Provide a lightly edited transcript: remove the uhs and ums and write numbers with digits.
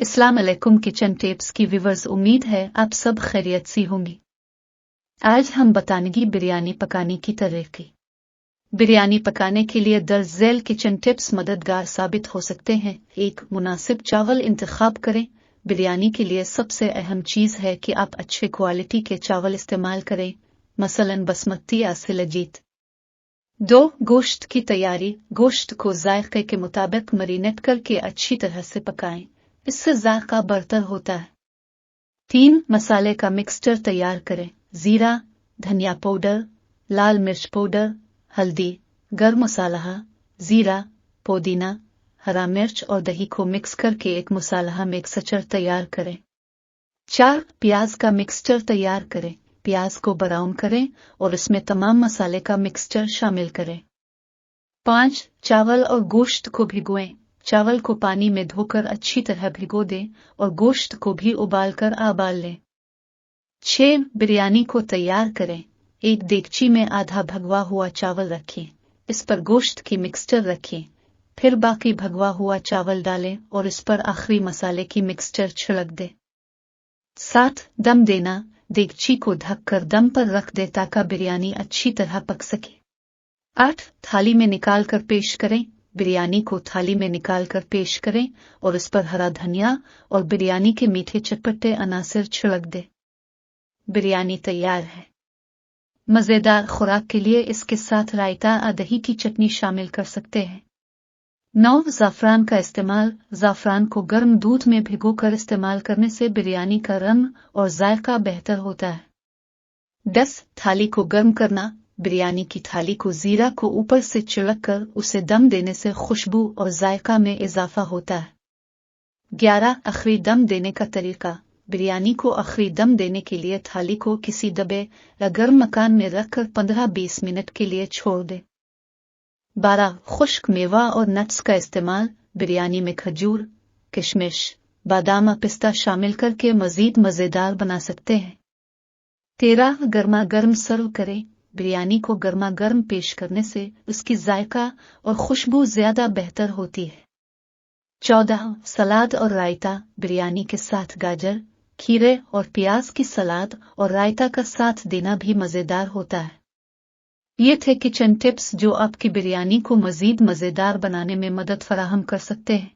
अस्सलाम वालेकुम kitchen tips की व्यूवर्स, उम्मीद है आप सब खैरियत सी होंगी। आज हम बताएंगे बिरयानी पकाने की तरीके। बिरयानी पकाने के लिए दर्ज किचन टिप्स मददगार साबित हो सकते हैं। एक, मुनासिब चावल इंतखाब करें। बिरयानी के लिए सबसे अहम चीज है कि आप अच्छे क्वालिटी के चावल इस्तेमाल करें, मसलन बासमती या सिलजीत। 2, गोश्त की तैयारी। गोश्त को जायके के मुताबिक मरीनेट करके अच्छी तरह से पकाएं, इससे जायका बढ़तर होता है। 3, मसाले का मिक्सचर तैयार करें। जीरा, धनिया पाउडर, लाल मिर्च पाउडर, हल्दी, गर्म मसाला, जीरा, पुदीना, हरा मिर्च और दही को मिक्स करके एक मसाला मिक्सचर तैयार करें। 4, प्याज का मिक्सचर तैयार करें। प्याज को ब्राउन करें और इसमें तमाम मसाले का मिक्सचर शामिल करें। 5, चावल और गोश्त को भिगोएं। चावल को पानी में धोकर अच्छी तरह भिगो दें और गोश्त को भी उबालकर उबाल लें। 6, बिरयानी को तैयार करें। एक देगची में आधा भगवा हुआ चावल रखें, इस पर गोश्त की मिक्सचर रखें, फिर बाकी भगवा हुआ चावल डालें और इस पर आखिरी मसाले की मिक्सचर छिड़क दें। 7, दम देना। देगची को ढककर दम पर रख दे ताकि बिरयानी अच्छी तरह पक सके। 8, थाली में निकाल कर पेश करें। बिरयानी को थाली में निकाल कर पेश करें और इस पर हरा धनिया और बिरयानी के मीठे चटपटे अनासर छिड़क दे। बिरयानी तैयार है। मज़ेदार खुराक के लिए इसके साथ रायता या दही की चटनी शामिल कर सकते हैं। 9, ज़ाफ़रान का इस्तेमाल। ज़ाफ़रान को गर्म दूध में भिगोकर इस्तेमाल करने से बिरयानी का रंग और जायका बेहतर होता है। 10, थाली को गर्म करना। बिरयानी की थाली को जीरा को ऊपर से छिड़क कर उसे दम देने से खुशबू और जायका में इजाफा होता है। 11, आखिरी दम देने का तरीका। बिरयानी को आखिरी दम देने के लिए थाली को किसी दबे या गर्म मकान में रखकर 15-20 मिनट के लिए छोड़ दे। 12, खुश्क मेवा और नट्स का इस्तेमाल। बिरयानी में खजूर, किशमिश, बादाम और पिस्ता शामिल करके मजीद मज़ेदार बना सकते हैं। 13, गर्मा गर्म सर्व करें। बिरयानी को गर्मा गर्म पेश करने से उसकी जायका और खुशबू ज्यादा बेहतर होती है। 14, सलाद और रायता। बिरयानी के साथ गाजर, खीरे और प्याज की सलाद और रायता का साथ देना भी मज़ेदार होता है। ये थे किचन टिप्स जो आपकी बिरयानी को मजीद मज़ेदार बनाने में मदद फराहम कर सकते हैं।